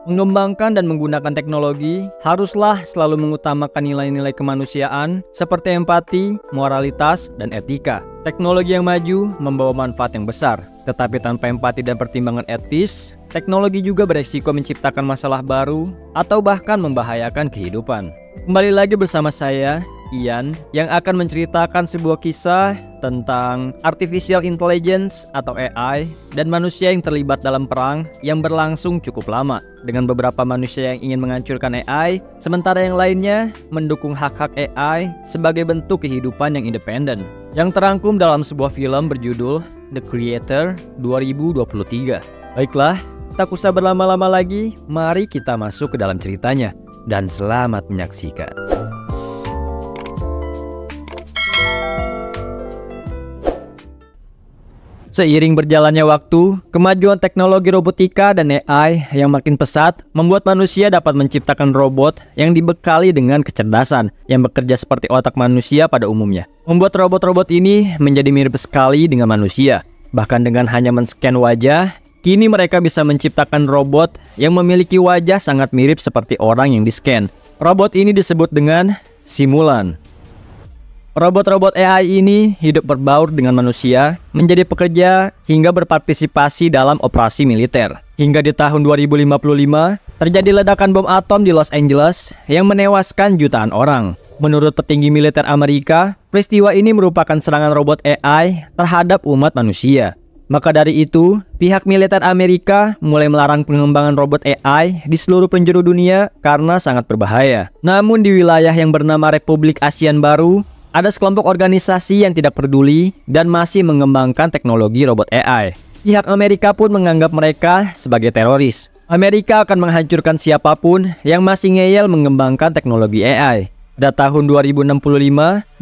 Mengembangkan dan menggunakan teknologi haruslah selalu mengutamakan nilai-nilai kemanusiaan seperti empati, moralitas, dan etika. Teknologi yang maju membawa manfaat yang besar, tetapi tanpa empati dan pertimbangan etis, teknologi juga beresiko menciptakan masalah baru atau bahkan membahayakan kehidupan. Kembali lagi bersama saya, Ian, yang akan menceritakan sebuah kisah tentang artificial intelligence atau AI dan manusia yang terlibat dalam perang yang berlangsung cukup lama dengan beberapa manusia yang ingin menghancurkan AI, sementara yang lainnya mendukung hak-hak AI sebagai bentuk kehidupan yang independen. Yang terangkum dalam sebuah film berjudul The Creator 2023. Baiklah, tak usah berlama-lama lagi, mari kita masuk ke dalam ceritanya dan selamat menyaksikan. Seiring berjalannya waktu, kemajuan teknologi robotika dan AI yang makin pesat membuat manusia dapat menciptakan robot yang dibekali dengan kecerdasan yang bekerja seperti otak manusia pada umumnya. Membuat robot-robot ini menjadi mirip sekali dengan manusia. Bahkan dengan hanya men-scan wajah, kini mereka bisa menciptakan robot yang memiliki wajah sangat mirip seperti orang yang di-scan. Robot ini disebut dengan simulan. Robot-robot AI ini hidup berbaur dengan manusia, menjadi pekerja, hingga berpartisipasi dalam operasi militer. Hingga di tahun 2055, terjadi ledakan bom atom di Los Angeles yang menewaskan jutaan orang. Menurut petinggi militer Amerika, peristiwa ini merupakan serangan robot AI terhadap umat manusia. Maka dari itu, pihak militer Amerika mulai melarang pengembangan robot AI di seluruh penjuru dunia karena sangat berbahaya. Namun di wilayah yang bernama Republik ASEAN Baru, ada sekelompok organisasi yang tidak peduli dan masih mengembangkan teknologi robot AI. Pihak Amerika pun menganggap mereka sebagai teroris. Amerika akan menghancurkan siapapun yang masih ngeyel mengembangkan teknologi AI. Pada tahun 2065,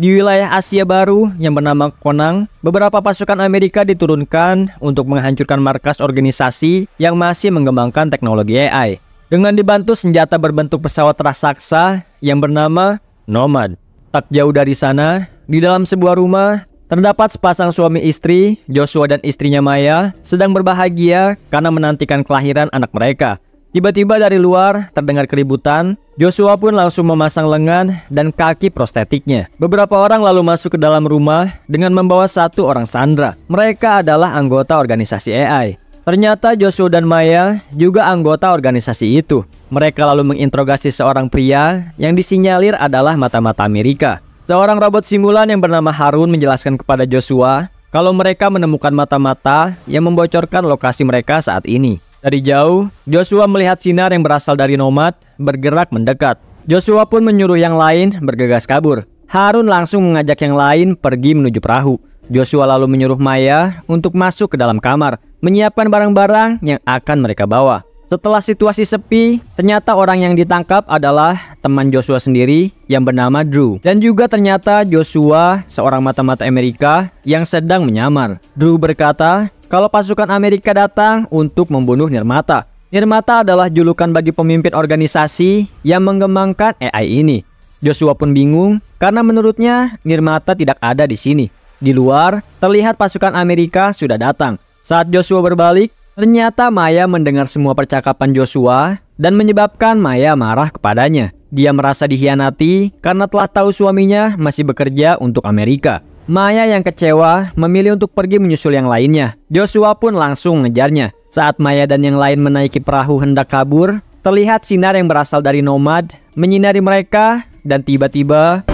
di wilayah Asia Baru yang bernama Konang, beberapa pasukan Amerika diturunkan untuk menghancurkan markas organisasi yang masih mengembangkan teknologi AI. Dengan dibantu senjata berbentuk pesawat raksasa yang bernama Nomad. Tak jauh dari sana, di dalam sebuah rumah, terdapat sepasang suami istri, Joshua dan istrinya Maya, sedang berbahagia karena menantikan kelahiran anak mereka. Tiba-tiba dari luar terdengar keributan. Joshua pun langsung memasang lengan dan kaki prostetiknya. Beberapa orang lalu masuk ke dalam rumah dengan membawa satu orang sandera. Mereka adalah anggota organisasi AI. Ternyata Joshua dan Maya juga anggota organisasi itu. Mereka lalu menginterogasi seorang pria yang disinyalir adalah mata-mata Amerika. Seorang robot simulan yang bernama Harun menjelaskan kepada Joshua kalau mereka menemukan mata-mata yang membocorkan lokasi mereka saat ini. Dari jauh, Joshua melihat sinar yang berasal dari Nomad bergerak mendekat. Joshua pun menyuruh yang lain bergegas kabur. Harun langsung mengajak yang lain pergi menuju perahu. Joshua lalu menyuruh Maya untuk masuk ke dalam kamar, menyiapkan barang-barang yang akan mereka bawa. Setelah situasi sepi, ternyata orang yang ditangkap adalah teman Joshua sendiri yang bernama Drew. Dan juga ternyata Joshua seorang mata-mata Amerika yang sedang menyamar. Drew berkata kalau pasukan Amerika datang untuk membunuh Nirmata. Nirmata adalah julukan bagi pemimpin organisasi yang mengembangkan AI ini. Joshua pun bingung karena menurutnya Nirmata tidak ada di sini. Di luar, terlihat pasukan Amerika sudah datang. Saat Joshua berbalik, ternyata Maya mendengar semua percakapan Joshua dan menyebabkan Maya marah kepadanya. Dia merasa dikhianati karena telah tahu suaminya masih bekerja untuk Amerika. Maya yang kecewa memilih untuk pergi menyusul yang lainnya. Joshua pun langsung mengejarnya. Saat Maya dan yang lain menaiki perahu hendak kabur, terlihat sinar yang berasal dari Nomad menyinari mereka dan tiba-tiba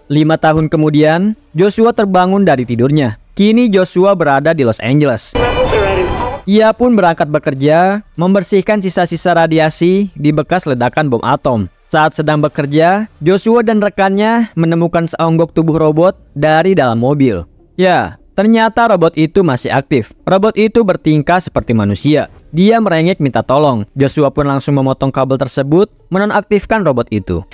5 tahun kemudian, Joshua terbangun dari tidurnya. Kini Joshua berada di Los Angeles. Ia pun berangkat bekerja, membersihkan sisa-sisa radiasi di bekas ledakan bom atom. Saat sedang bekerja, Joshua dan rekannya menemukan seonggok tubuh robot dari dalam mobil. Ya, ternyata robot itu masih aktif. Robot itu bertingkah seperti manusia. Dia merengek minta tolong. Joshua pun langsung memotong kabel tersebut, menonaktifkan robot itu.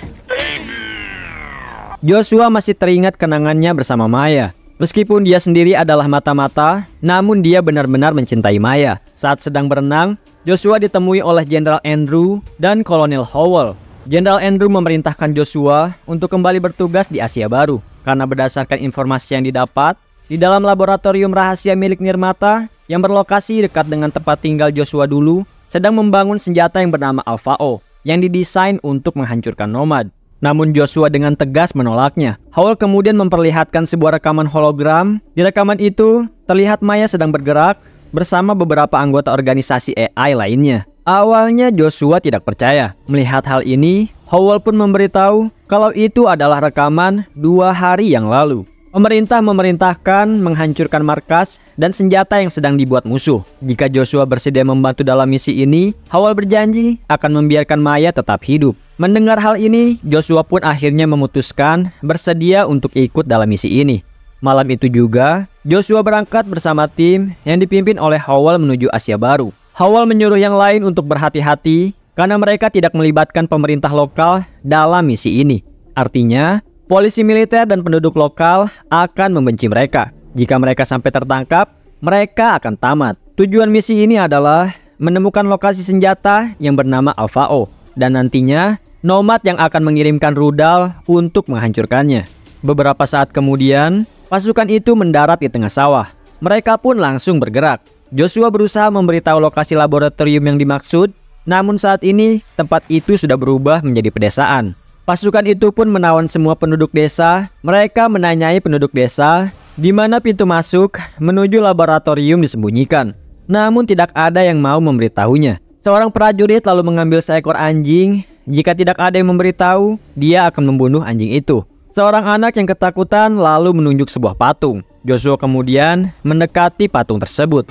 Joshua masih teringat kenangannya bersama Maya. Meskipun dia sendiri adalah mata-mata, namun dia benar-benar mencintai Maya. Saat sedang berenang, Joshua ditemui oleh Jenderal Andrew dan Kolonel Howell. Jenderal Andrew memerintahkan Joshua untuk kembali bertugas di Asia Baru. Karena berdasarkan informasi yang didapat, Di dalam laboratorium rahasia milik Nirmata yang berlokasi dekat dengan tempat tinggal Joshua dulu, sedang membangun senjata yang bernama Alpha O yang didesain untuk menghancurkan Nomad. Namun Joshua dengan tegas menolaknya. Howell kemudian memperlihatkan sebuah rekaman hologram. Di rekaman itu, terlihat Maya sedang bergerak bersama beberapa anggota organisasi AI lainnya. Awalnya Joshua tidak percaya. Melihat hal ini, Howell pun memberitahu kalau itu adalah rekaman 2 hari yang lalu. Pemerintah memerintahkan menghancurkan markas dan senjata yang sedang dibuat musuh. Jika Joshua bersedia membantu dalam misi ini, Howell berjanji akan membiarkan Maya tetap hidup. Mendengar hal ini, Joshua pun akhirnya memutuskan bersedia untuk ikut dalam misi ini. Malam itu juga, Joshua berangkat bersama tim yang dipimpin oleh Howell menuju Asia Baru. Howell menyuruh yang lain untuk berhati-hati karena mereka tidak melibatkan pemerintah lokal dalam misi ini. Artinya, polisi militer dan penduduk lokal akan membenci mereka. Jika mereka sampai tertangkap, mereka akan tamat. Tujuan misi ini adalah menemukan lokasi senjata yang bernama Alpha O, dan nantinya Nomad yang akan mengirimkan rudal untuk menghancurkannya. Beberapa saat kemudian, pasukan itu mendarat di tengah sawah. Mereka pun langsung bergerak. Joshua berusaha memberitahu lokasi laboratorium yang dimaksud, namun saat ini tempat itu sudah berubah menjadi pedesaan. Pasukan itu pun menawan semua penduduk desa. Mereka menanyai penduduk desa di mana pintu masuk menuju laboratorium disembunyikan. Namun tidak ada yang mau memberitahunya. Seorang prajurit lalu mengambil seekor anjing. Jika tidak ada yang memberitahu, dia akan membunuh anjing itu. Seorang anak yang ketakutan lalu menunjuk sebuah patung. Joshua kemudian mendekati patung tersebut.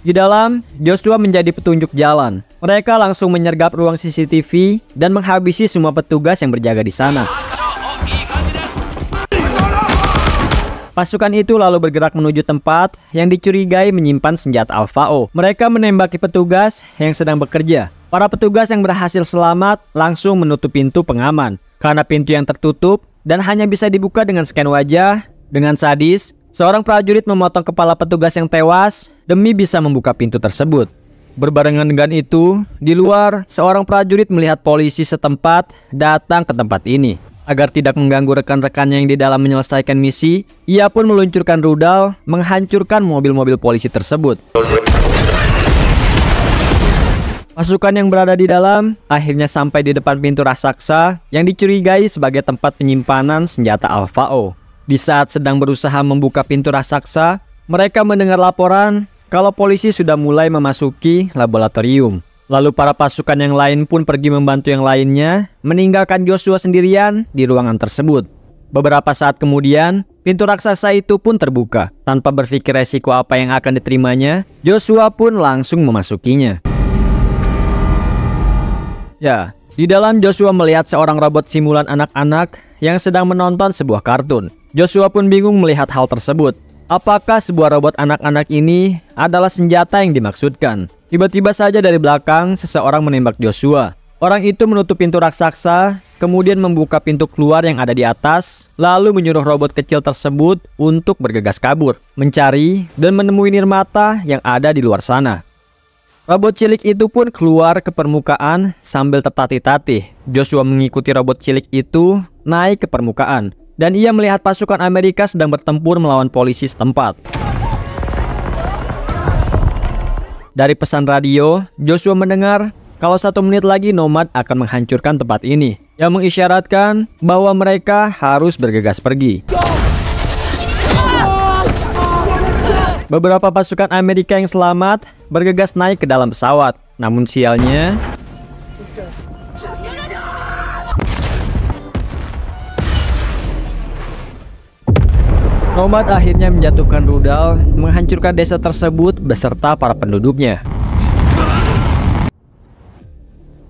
Di dalam, Joshua menjadi petunjuk jalan. Mereka langsung menyergap ruang CCTV dan menghabisi semua petugas yang berjaga di sana. Pasukan itu lalu bergerak menuju tempat yang dicurigai menyimpan senjata Alpha O. Mereka menembaki petugas yang sedang bekerja. Para petugas yang berhasil selamat langsung menutup pintu pengaman. Karena pintu yang tertutup dan hanya bisa dibuka dengan scan wajah, dengan sadis, seorang prajurit memotong kepala petugas yang tewas demi bisa membuka pintu tersebut. Berbarengan dengan itu, di luar, seorang prajurit melihat polisi setempat datang ke tempat ini. Agar tidak mengganggu rekan-rekannya yang di dalam menyelesaikan misi, ia pun meluncurkan rudal menghancurkan mobil-mobil polisi tersebut. Pasukan yang berada di dalam akhirnya sampai di depan pintu raksasa yang dicurigai sebagai tempat penyimpanan senjata Alpha O. Di saat sedang berusaha membuka pintu raksasa, mereka mendengar laporan kalau polisi sudah mulai memasuki laboratorium. Lalu para pasukan yang lain pun pergi membantu yang lainnya, meninggalkan Joshua sendirian di ruangan tersebut. Beberapa saat kemudian, pintu raksasa itu pun terbuka. Tanpa berpikir resiko apa yang akan diterimanya, Joshua pun langsung memasukinya. Ya, di dalam Joshua melihat seorang robot simulan anak-anak yang sedang menonton sebuah kartun. Joshua pun bingung melihat hal tersebut. Apakah sebuah robot anak-anak ini adalah senjata yang dimaksudkan? Tiba-tiba saja dari belakang seseorang menembak Joshua. Orang itu menutup pintu raksasa, kemudian membuka pintu keluar yang ada di atas, lalu menyuruh robot kecil tersebut untuk bergegas kabur, mencari dan menemui Nirmata yang ada di luar sana. Robot cilik itu pun keluar ke permukaan sambil tertatih-tatih. Joshua mengikuti robot cilik itu naik ke permukaan, dan ia melihat pasukan Amerika sedang bertempur melawan polisi setempat. Dari pesan radio, Joshua mendengar kalau 1 menit lagi Nomad akan menghancurkan tempat ini, yang mengisyaratkan bahwa mereka harus bergegas pergi. Beberapa pasukan Amerika yang selamat bergegas naik ke dalam pesawat, namun sialnya Nomad akhirnya menjatuhkan rudal, menghancurkan desa tersebut beserta para penduduknya.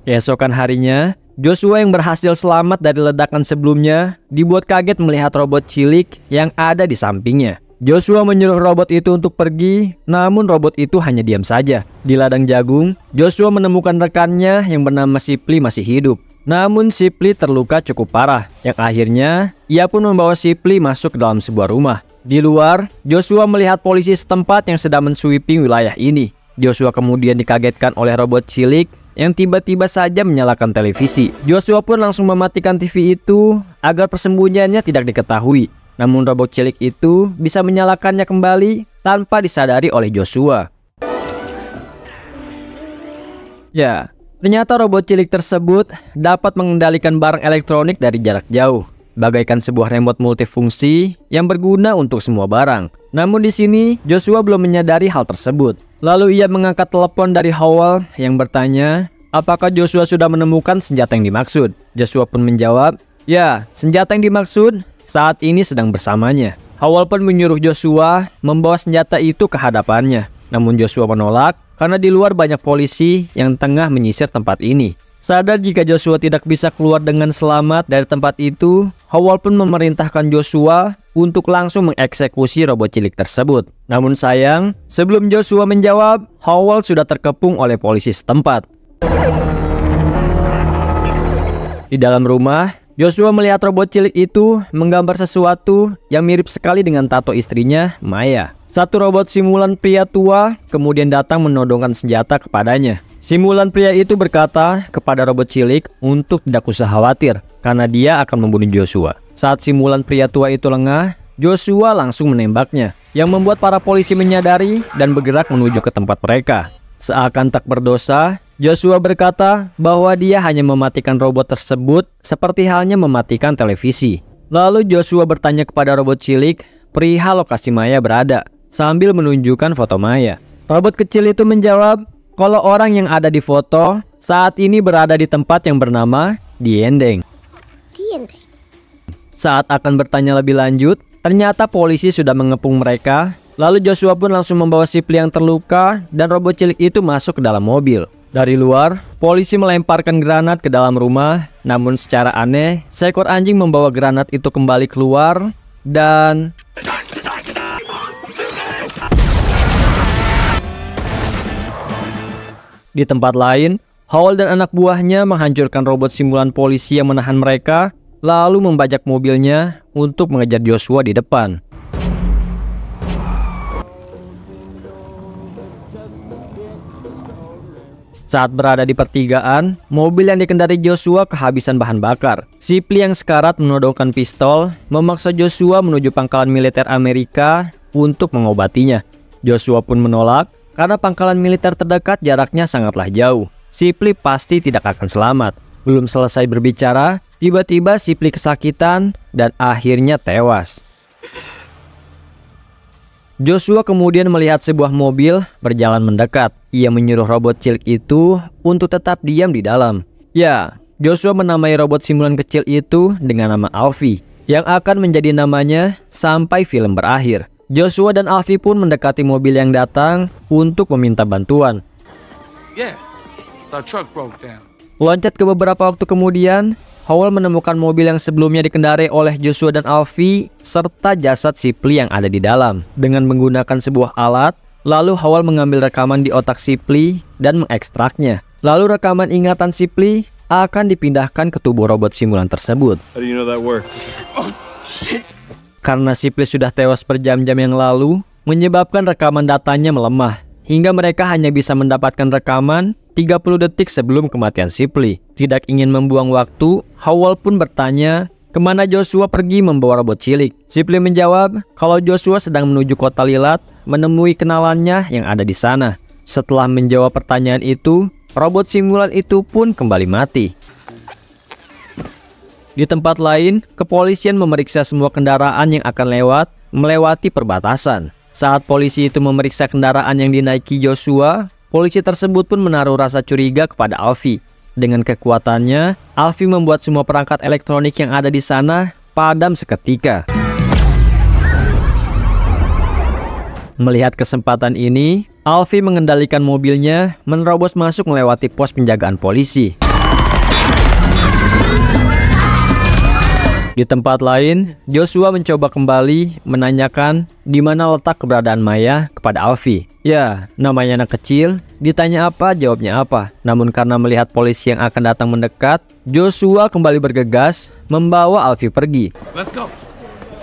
Keesokan harinya, Joshua yang berhasil selamat dari ledakan sebelumnya dibuat kaget melihat robot cilik yang ada di sampingnya. Joshua menyuruh robot itu untuk pergi, namun robot itu hanya diam saja. Di ladang jagung, Joshua menemukan rekannya yang bernama Shipley masih hidup. Namun Shipley terluka cukup parah, yang akhirnya ia pun membawa Shipley masuk ke dalam sebuah rumah. Di luar, Joshua melihat polisi setempat yang sedang mensweeping wilayah ini. Joshua kemudian dikagetkan oleh robot cilik yang tiba-tiba saja menyalakan televisi. Joshua pun langsung mematikan TV itu agar persembunyiannya tidak diketahui. Namun robot cilik itu bisa menyalakannya kembali tanpa disadari oleh Joshua. Ya, ternyata robot cilik tersebut dapat mengendalikan barang elektronik dari jarak jauh, bagaikan sebuah remote multifungsi yang berguna untuk semua barang. Namun di sini Joshua belum menyadari hal tersebut. Lalu ia mengangkat telepon dari Howell yang bertanya, apakah Joshua sudah menemukan senjata yang dimaksud? Joshua pun menjawab, ya, senjata yang dimaksud saat ini sedang bersamanya. Howell pun menyuruh Joshua membawa senjata itu ke hadapannya. Namun Joshua menolak karena di luar banyak polisi yang tengah menyisir tempat ini. Sadar jika Joshua tidak bisa keluar dengan selamat dari tempat itu, Howell pun memerintahkan Joshua untuk langsung mengeksekusi robot cilik tersebut. Namun sayang, sebelum Joshua menjawab, Howell sudah terkepung oleh polisi setempat. Di dalam rumah, Joshua melihat robot cilik itu menggambar sesuatu yang mirip sekali dengan tato istrinya, Maya. Satu robot simulan pria tua kemudian datang menodongkan senjata kepadanya. Simulan pria itu berkata kepada robot cilik untuk tidak usah khawatir karena dia akan membunuh Joshua. Saat simulan pria tua itu lengah, Joshua langsung menembaknya, yang membuat para polisi menyadari dan bergerak menuju ke tempat mereka. Seakan tak berdosa, Joshua berkata bahwa dia hanya mematikan robot tersebut seperti halnya mematikan televisi. Lalu Joshua bertanya kepada robot cilik perihal lokasi Maya berada, sambil menunjukkan foto Maya. Robot kecil itu menjawab kalau orang yang ada di foto saat ini berada di tempat yang bernama Diendeng. Saat akan bertanya lebih lanjut, ternyata polisi sudah mengepung mereka. Lalu Joshua pun langsung membawa Shipley yang terluka dan robot cilik itu masuk ke dalam mobil. Dari luar, polisi melemparkan granat ke dalam rumah. Namun secara aneh, seekor anjing membawa granat itu kembali keluar dan... Di tempat lain, Howell dan anak buahnya menghancurkan robot simulan polisi yang menahan mereka, lalu membajak mobilnya untuk mengejar Joshua di depan. Saat berada di pertigaan, mobil yang dikendarai Joshua kehabisan bahan bakar. Shipley yang sekarat menodongkan pistol, memaksa Joshua menuju pangkalan militer Amerika untuk mengobatinya. Joshua pun menolak karena pangkalan militer terdekat jaraknya sangatlah jauh. Shipley pasti tidak akan selamat. Belum selesai berbicara, tiba-tiba Shipley kesakitan dan akhirnya tewas. Joshua kemudian melihat sebuah mobil berjalan mendekat. Ia menyuruh robot cilik itu untuk tetap diam di dalam. Ya, Joshua menamai robot simulan kecil itu dengan nama Alfie, yang akan menjadi namanya sampai film berakhir. Joshua dan Alfie pun mendekati mobil yang datang untuk meminta bantuan. Loncat ke beberapa waktu kemudian, Howell menemukan mobil yang sebelumnya dikendarai oleh Joshua dan Alfie serta jasad Shipley yang ada di dalam. Dengan menggunakan sebuah alat, lalu Howell mengambil rekaman di otak Shipley dan mengekstraknya. Lalu rekaman ingatan Shipley akan dipindahkan ke tubuh robot simulan tersebut. Karena Shipley sudah tewas berjam-jam yang lalu, menyebabkan rekaman datanya melemah, hingga mereka hanya bisa mendapatkan rekaman 30 detik sebelum kematian Shipley. Tidak ingin membuang waktu, Howell pun bertanya kemana Joshua pergi membawa robot cilik. Shipley menjawab kalau Joshua sedang menuju kota Lilat menemui kenalannya yang ada di sana. Setelah menjawab pertanyaan itu, robot simulan itu pun kembali mati. Di tempat lain, kepolisian memeriksa semua kendaraan yang akan melewati perbatasan. Saat polisi itu memeriksa kendaraan yang dinaiki Joshua, polisi tersebut pun menaruh rasa curiga kepada Alfie. Dengan kekuatannya, Alfie membuat semua perangkat elektronik yang ada di sana padam seketika. Melihat kesempatan ini, Alfie mengendalikan mobilnya menerobos masuk melewati pos penjagaan polisi. Di tempat lain, Joshua mencoba kembali menanyakan di mana letak keberadaan Maya kepada Alfie. Ya, namanya anak kecil, ditanya apa, jawabnya apa. Namun karena melihat polisi yang akan datang mendekat, Joshua kembali bergegas membawa Alfie pergi. Let's go.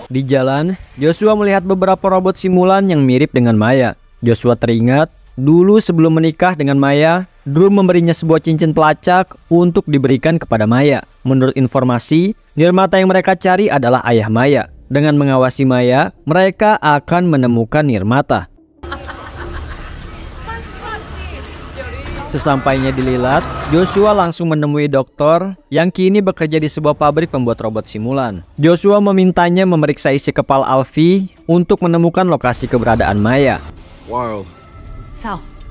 Di jalan, Joshua melihat beberapa robot simulan yang mirip dengan Maya. Joshua teringat Dulu sebelum menikah dengan Maya, Drew memberinya sebuah cincin pelacak untuk diberikan kepada Maya. Menurut informasi, nirmata yang mereka cari adalah ayah Maya. Dengan mengawasi Maya, mereka akan menemukan nirmata. Sesampainya di Lilat, Joshua langsung menemui dokter yang kini bekerja di sebuah pabrik pembuat robot simulan. Joshua memintanya memeriksa isi kepala Alfie untuk menemukan lokasi keberadaan Maya. Wow.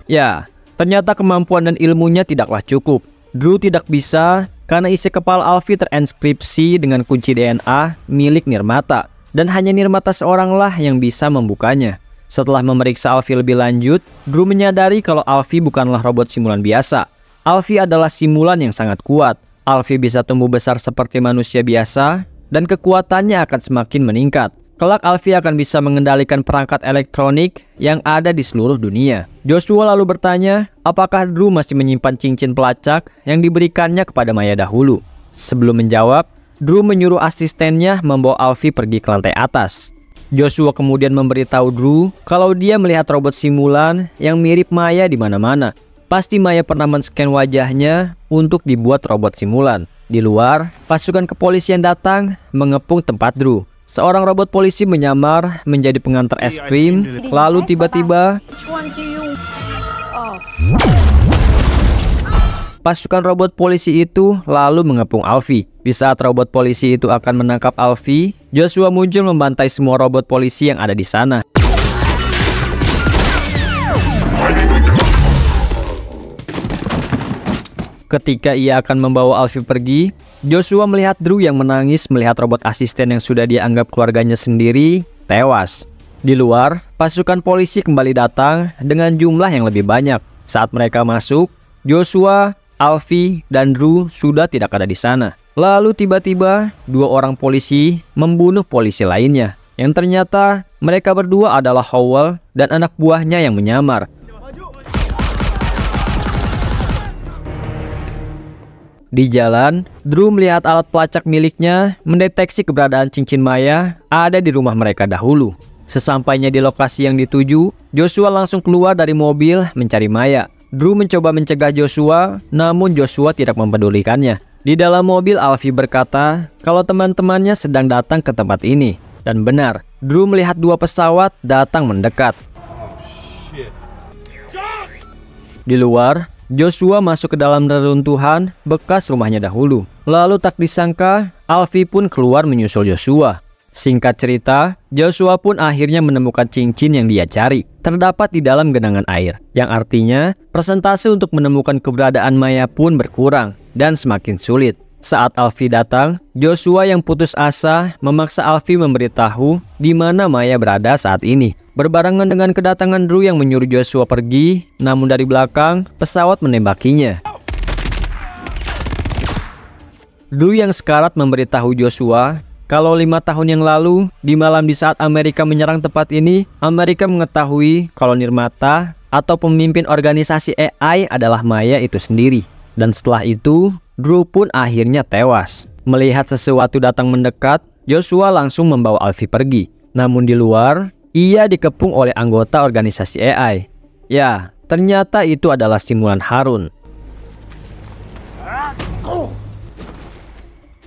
Ya, ternyata kemampuan dan ilmunya tidaklah cukup. Drew tidak bisa karena isi kepala Alfie terinskripsi dengan kunci DNA milik Nirmata. Dan hanya Nirmata seoranglah yang bisa membukanya. Setelah memeriksa Alfie lebih lanjut, Drew menyadari kalau Alfie bukanlah robot simulan biasa. Alfie adalah simulan yang sangat kuat. Alfie bisa tumbuh besar seperti manusia biasa dan kekuatannya akan semakin meningkat. Kelak Alfie akan bisa mengendalikan perangkat elektronik yang ada di seluruh dunia. Joshua lalu bertanya, apakah Drew masih menyimpan cincin pelacak yang diberikannya kepada Maya dahulu? Sebelum menjawab, Drew menyuruh asistennya membawa Alfie pergi ke lantai atas. Joshua kemudian memberitahu Drew kalau dia melihat robot simulan yang mirip Maya di mana-mana. Pasti Maya pernah men-scan wajahnya untuk dibuat robot simulan. Di luar, pasukan kepolisian datang mengepung tempat Drew. Seorang robot polisi menyamar menjadi pengantar es krim, lalu tiba-tiba pasukan robot polisi itu lalu mengepung Alfie. Di saat robot polisi itu akan menangkap Alfie, Joshua muncul membantai semua robot polisi yang ada di sana. Ketika ia akan membawa Alfie pergi, Joshua melihat Drew yang menangis melihat robot asisten yang sudah dia anggap keluarganya sendiri tewas. Di luar, pasukan polisi kembali datang dengan jumlah yang lebih banyak. Saat mereka masuk, Joshua, Alfie, dan Drew sudah tidak ada di sana. Lalu tiba-tiba, dua orang polisi membunuh polisi lainnya. Yang ternyata mereka berdua adalah Howell dan anak buahnya yang menyamar. Di jalan, Drew melihat alat pelacak miliknya mendeteksi keberadaan cincin Maya ada di rumah mereka dahulu. Sesampainya di lokasi yang dituju, Joshua langsung keluar dari mobil mencari Maya. Drew mencoba mencegah Joshua, namun Joshua tidak mempedulikannya. Di dalam mobil, Alfie berkata kalau teman-temannya sedang datang ke tempat ini. Dan benar, Drew melihat dua pesawat datang mendekat. Di luar, Joshua masuk ke dalam reruntuhan bekas rumahnya dahulu. Lalu tak disangka, Alfie pun keluar menyusul Joshua. Singkat cerita, Joshua pun akhirnya menemukan cincin yang dia cari. Terdapat di dalam genangan air, yang artinya persentase untuk menemukan keberadaan Maya pun berkurang dan semakin sulit. Saat Alfie datang, Joshua yang putus asa memaksa Alfie memberitahu di mana Maya berada saat ini. Berbarengan dengan kedatangan Drew yang menyuruh Joshua pergi, namun dari belakang, pesawat menembakinya. Drew yang sekarat memberitahu Joshua kalau 5 tahun yang lalu, di malam di saat Amerika menyerang tempat ini, Amerika mengetahui kalau Nirmata atau pemimpin organisasi AI adalah Maya itu sendiri. Dan setelah itu, Drew pun akhirnya tewas. Melihat sesuatu datang mendekat, Joshua langsung membawa Alfie pergi. Namun di luar, ia dikepung oleh anggota organisasi AI. Ya, ternyata itu adalah simulan Harun.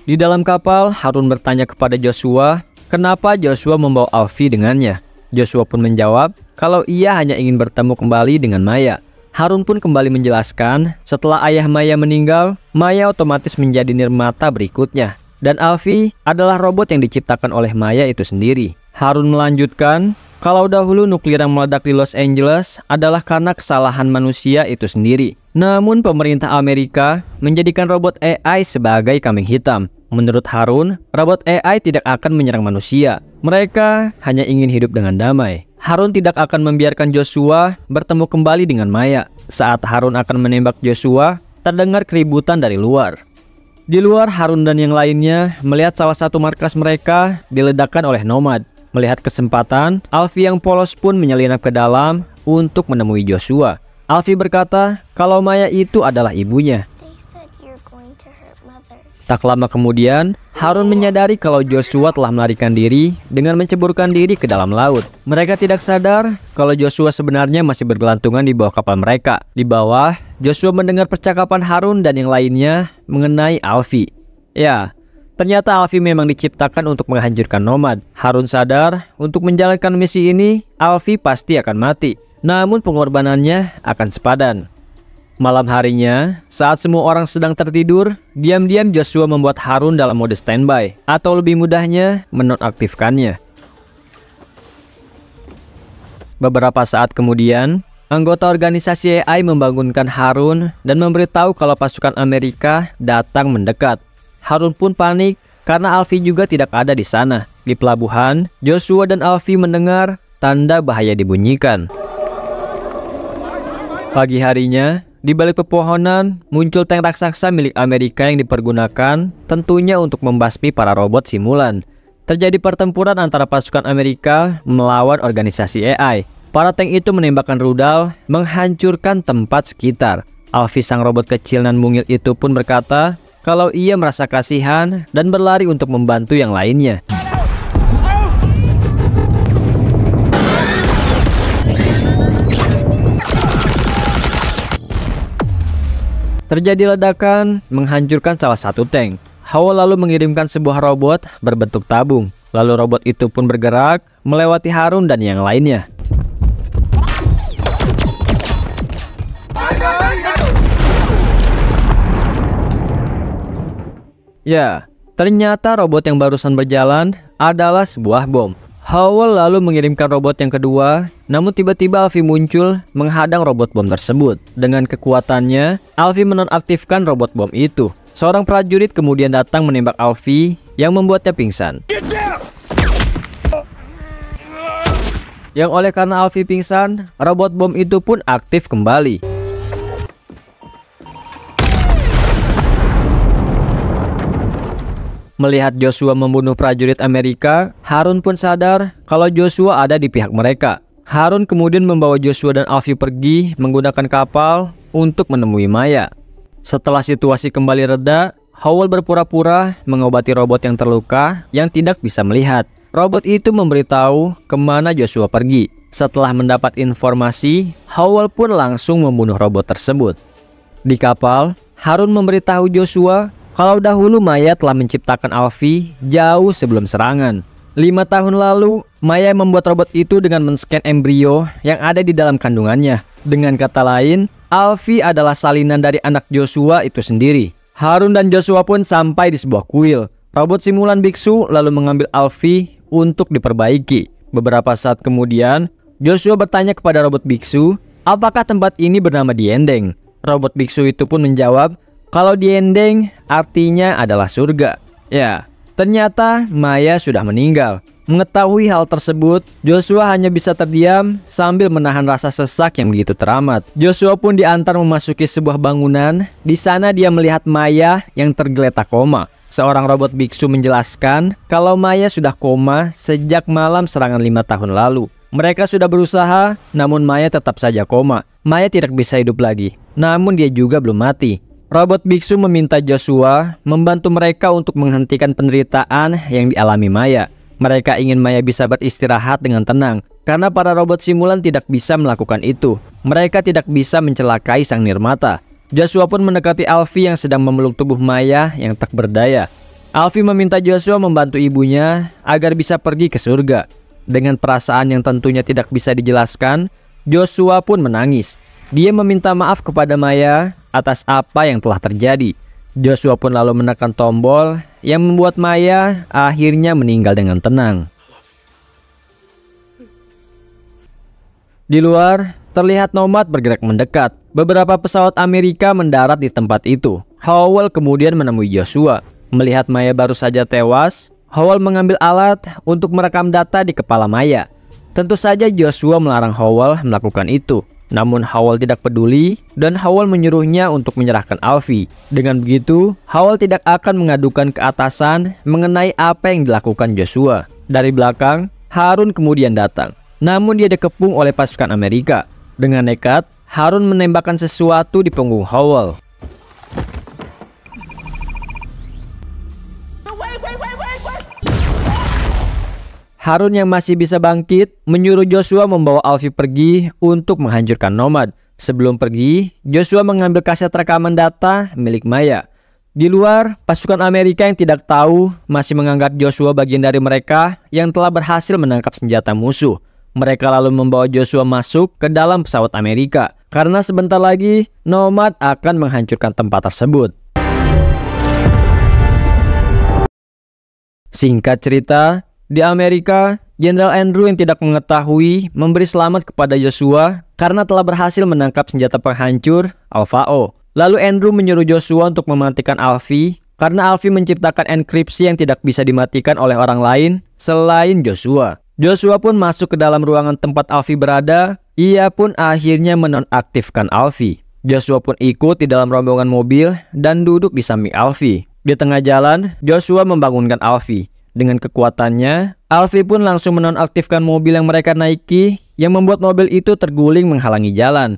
Di dalam kapal, Harun bertanya kepada Joshua, kenapa Joshua membawa Alfie dengannya. Joshua pun menjawab kalau ia hanya ingin bertemu kembali dengan Maya. Harun pun kembali menjelaskan, setelah ayah Maya meninggal, Maya otomatis menjadi nirmata berikutnya. Dan Alfie adalah robot yang diciptakan oleh Maya itu sendiri. Harun melanjutkan, kalau dahulu nuklir yang meledak di Los Angeles adalah karena kesalahan manusia itu sendiri. Namun pemerintah Amerika menjadikan robot AI sebagai kambing hitam. Menurut Harun, robot AI tidak akan menyerang manusia. Mereka hanya ingin hidup dengan damai. Harun tidak akan membiarkan Joshua bertemu kembali dengan Maya. Saat Harun akan menembak Joshua, terdengar keributan dari luar. Di luar, Harun dan yang lainnya melihat salah satu markas mereka diledakkan oleh Nomad. Melihat kesempatan, Alfie yang polos pun menyelinap ke dalam untuk menemui Joshua. Alfie berkata kalau Maya itu adalah ibunya. Tak lama kemudian, Harun menyadari kalau Joshua telah melarikan diri dengan menceburkan diri ke dalam laut. Mereka tidak sadar kalau Joshua sebenarnya masih bergelantungan di bawah kapal mereka. Di bawah, Joshua mendengar percakapan Harun dan yang lainnya mengenai Alfie. Ya, ternyata Alfie memang diciptakan untuk menghancurkan nomad. Harun sadar untuk menjalankan misi ini, Alfie pasti akan mati. Namun pengorbanannya akan sepadan. Malam harinya, saat semua orang sedang tertidur, diam-diam Joshua membuat Harun dalam mode standby, atau lebih mudahnya, menonaktifkannya. Beberapa saat kemudian, anggota organisasi AI membangunkan Harun dan memberitahu kalau pasukan Amerika datang mendekat. Harun pun panik karena Alfie juga tidak ada di sana. Di pelabuhan, Joshua dan Alfie mendengar tanda bahaya dibunyikan. Pagi harinya, di balik pepohonan, muncul tank raksasa milik Amerika yang dipergunakan tentunya untuk membasmi para robot simulan. Terjadi pertempuran antara pasukan Amerika melawan organisasi AI. Para tank itu menembakkan rudal, menghancurkan tempat sekitar. Alfie sang robot kecil nan mungil itu pun berkata kalau ia merasa kasihan dan berlari untuk membantu yang lainnya. Terjadi ledakan, menghancurkan salah satu tank. Howell lalu mengirimkan sebuah robot berbentuk tabung. Lalu robot itu pun bergerak, melewati Harun dan yang lainnya. Ya, ternyata robot yang barusan berjalan adalah sebuah bom. Howell lalu mengirimkan robot yang kedua, namun tiba-tiba Alfie muncul menghadang robot bom tersebut. Dengan kekuatannya, Alfie menonaktifkan robot bom itu. Seorang prajurit kemudian datang menembak Alfie yang membuatnya pingsan. Yang oleh karena Alfie pingsan, robot bom itu pun aktif kembali. Melihat Joshua membunuh prajurit Amerika, Harun pun sadar kalau Joshua ada di pihak mereka. Harun kemudian membawa Joshua dan Alfie pergi menggunakan kapal untuk menemui Maya. Setelah situasi kembali reda, Howell berpura-pura mengobati robot yang terluka yang tidak bisa melihat. Robot itu memberitahu kemana Joshua pergi. Setelah mendapat informasi, Howell pun langsung membunuh robot tersebut. Di kapal, Harun memberitahu Joshua kalau dahulu Maya telah menciptakan Alfie jauh sebelum serangan. 5 tahun lalu, Maya membuat robot itu dengan men-scan embrio yang ada di dalam kandungannya. Dengan kata lain, Alfie adalah salinan dari anak Joshua itu sendiri. Harun dan Joshua pun sampai di sebuah kuil. Robot simulan biksu lalu mengambil Alfie untuk diperbaiki. Beberapa saat kemudian, Joshua bertanya kepada robot biksu, apakah tempat ini bernama Diendeng? Robot biksu itu pun menjawab, kalau Diendeng artinya adalah surga. Ya, ternyata Maya sudah meninggal. Mengetahui hal tersebut, Joshua hanya bisa terdiam sambil menahan rasa sesak yang begitu teramat. Joshua pun diantar memasuki sebuah bangunan. Di sana dia melihat Maya yang tergeletak koma. Seorang robot biksu menjelaskan kalau Maya sudah koma sejak malam serangan 5 tahun lalu. Mereka sudah berusaha, namun Maya tetap saja koma. Maya tidak bisa hidup lagi, namun dia juga belum mati. Robot biksu meminta Joshua membantu mereka untuk menghentikan penderitaan yang dialami Maya. Mereka ingin Maya bisa beristirahat dengan tenang, karena para robot simulan tidak bisa melakukan itu. Mereka tidak bisa mencelakai sang nirmata. Joshua pun mendekati Alfie yang sedang memeluk tubuh Maya yang tak berdaya. Alfie meminta Joshua membantu ibunya agar bisa pergi ke surga. Dengan perasaan yang tentunya tidak bisa dijelaskan, Joshua pun menangis. Dia meminta maaf kepada Maya atas apa yang telah terjadi. Joshua pun lalu menekan tombol yang membuat Maya akhirnya meninggal dengan tenang. Di luar, terlihat nomad bergerak mendekat. Beberapa pesawat Amerika mendarat di tempat itu. Howell kemudian menemui Joshua. Melihat Maya baru saja tewas, Howell mengambil alat untuk merekam data di kepala Maya. Tentu saja Joshua melarang Howell melakukan itu. Namun Howell tidak peduli dan Howell menyuruhnya untuk menyerahkan Alfie. Dengan begitu, Howell tidak akan mengadukan ke atasan mengenai apa yang dilakukan Joshua. Dari belakang, Harun kemudian datang. Namun dia dikepung oleh pasukan Amerika. Dengan nekat, Harun menembakkan sesuatu di punggung Howell. Wait, Harun yang masih bisa bangkit menyuruh Joshua membawa Alfie pergi untuk menghancurkan Nomad. Sebelum pergi, Joshua mengambil kaset rekaman data milik Maya. Di luar, pasukan Amerika yang tidak tahu masih menganggap Joshua bagian dari mereka yang telah berhasil menangkap senjata musuh. Mereka lalu membawa Joshua masuk ke dalam pesawat Amerika karena sebentar lagi Nomad akan menghancurkan tempat tersebut. Singkat cerita, di Amerika, Jenderal Andrew yang tidak mengetahui memberi selamat kepada Joshua karena telah berhasil menangkap senjata penghancur Alpha O. Lalu Andrew menyuruh Joshua untuk mematikan Alfie karena Alfie menciptakan enkripsi yang tidak bisa dimatikan oleh orang lain selain Joshua. Joshua pun masuk ke dalam ruangan tempat Alfie berada. Ia pun akhirnya menonaktifkan Alfie. Joshua pun ikut di dalam rombongan mobil dan duduk di samping Alfie. Di tengah jalan, Joshua membangunkan Alfie. Dengan kekuatannya, Alfie pun langsung menonaktifkan mobil yang mereka naiki yang membuat mobil itu terguling menghalangi jalan.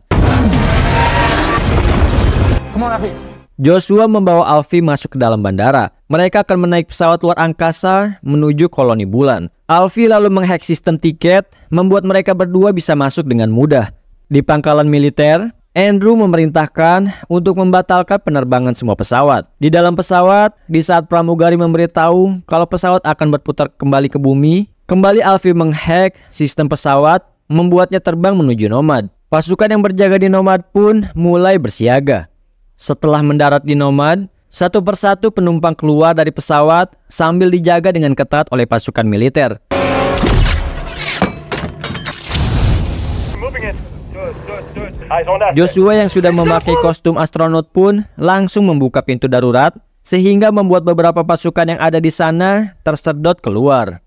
Joshua membawa Alfie masuk ke dalam bandara. Mereka akan menaik pesawat luar angkasa menuju koloni bulan. Alfie lalu menghack sistem tiket, membuat mereka berdua bisa masuk dengan mudah. Di pangkalan militer, Andrew memerintahkan untuk membatalkan penerbangan semua pesawat. Di dalam pesawat, di saat pramugari memberitahu kalau pesawat akan berputar kembali ke bumi, kembali Alfie menghack sistem pesawat, membuatnya terbang menuju Nomad. Pasukan yang berjaga di Nomad pun mulai bersiaga. Setelah mendarat di Nomad, satu persatu penumpang keluar dari pesawat sambil dijaga dengan ketat oleh pasukan militer. Joshua yang sudah memakai kostum astronot pun langsung membuka pintu darurat sehingga membuat beberapa pasukan yang ada di sana tersedot keluar.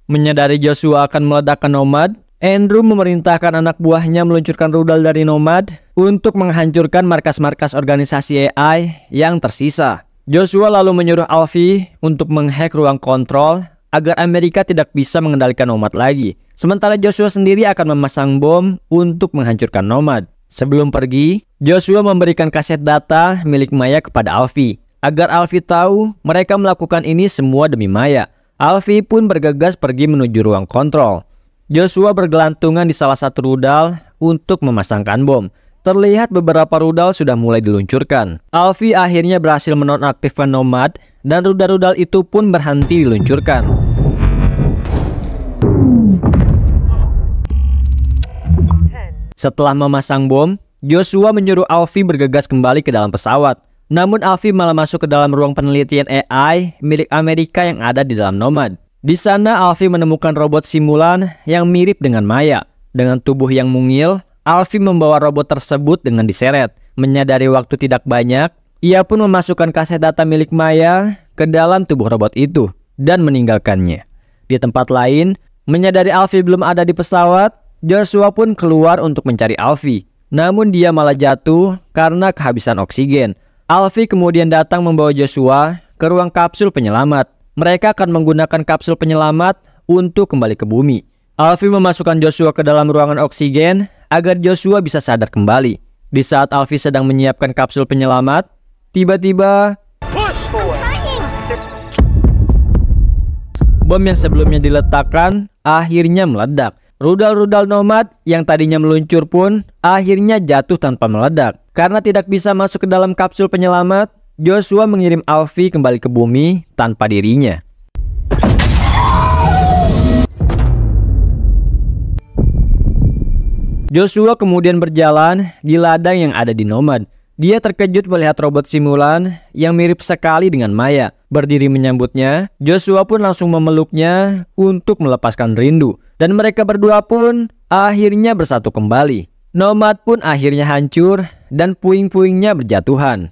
Menyadari Joshua akan meledakkan Nomad, Andrew memerintahkan anak buahnya meluncurkan rudal dari Nomad untuk menghancurkan markas-markas organisasi AI yang tersisa. Joshua lalu menyuruh Alfie untuk menghack ruang kontrol agar Amerika tidak bisa mengendalikan Nomad lagi. Sementara Joshua sendiri akan memasang bom untuk menghancurkan Nomad. Sebelum pergi, Joshua memberikan kaset data milik Maya kepada Alfie agar Alfie tahu mereka melakukan ini semua demi Maya. Alfie pun bergegas pergi menuju ruang kontrol. Joshua bergelantungan di salah satu rudal untuk memasangkan bom. Terlihat beberapa rudal sudah mulai diluncurkan. Alfie akhirnya berhasil menonaktifkan Nomad dan rudal-rudal itu pun berhenti diluncurkan. Setelah memasang bom, Joshua menyuruh Alfie bergegas kembali ke dalam pesawat. Namun Alfie malah masuk ke dalam ruang penelitian AI milik Amerika yang ada di dalam Nomad. Di sana Alfie menemukan robot simulan yang mirip dengan Maya. Dengan tubuh yang mungil, Alfie membawa robot tersebut dengan diseret. Menyadari waktu tidak banyak, ia pun memasukkan kaset data milik Maya ke dalam tubuh robot itu dan meninggalkannya. Di tempat lain, menyadari Alfie belum ada di pesawat, Joshua pun keluar untuk mencari Alfie. Namun dia malah jatuh karena kehabisan oksigen. Alfie kemudian datang membawa Joshua ke ruang kapsul penyelamat. Mereka akan menggunakan kapsul penyelamat untuk kembali ke bumi. Alfie memasukkan Joshua ke dalam ruangan oksigen agar Joshua bisa sadar kembali. Di saat Alfie sedang menyiapkan kapsul penyelamat, tiba-tiba bom yang sebelumnya diletakkan akhirnya meledak. Rudal-rudal Nomad yang tadinya meluncur pun akhirnya jatuh tanpa meledak. Karena tidak bisa masuk ke dalam kapsul penyelamat, Joshua mengirim Alfie kembali ke bumi tanpa dirinya. Joshua kemudian berjalan di ladang yang ada di Nomad. Dia terkejut melihat robot simulan yang mirip sekali dengan Maya. Berdiri menyambutnya, Joshua pun langsung memeluknya untuk melepaskan rindu. Dan mereka berdua pun akhirnya bersatu kembali. Nomad pun akhirnya hancur dan puing-puingnya berjatuhan.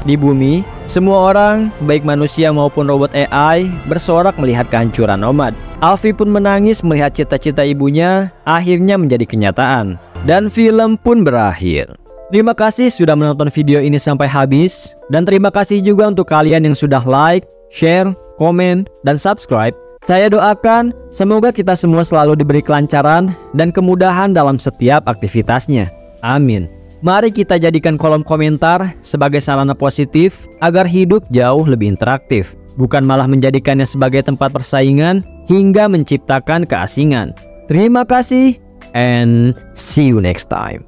Di bumi, semua orang, baik manusia maupun robot AI, bersorak melihat kehancuran Nomad. Alfie pun menangis melihat cita-cita ibunya akhirnya menjadi kenyataan. Dan film pun berakhir. Terima kasih sudah menonton video ini sampai habis. Dan terima kasih juga untuk kalian yang sudah like, share, komen, dan subscribe. Saya doakan semoga kita semua selalu diberi kelancaran dan kemudahan dalam setiap aktivitasnya. Amin. Mari kita jadikan kolom komentar sebagai sarana positif agar hidup jauh lebih interaktif, bukan malah menjadikannya sebagai tempat persaingan hingga menciptakan keasingan. Terima kasih and see you next time.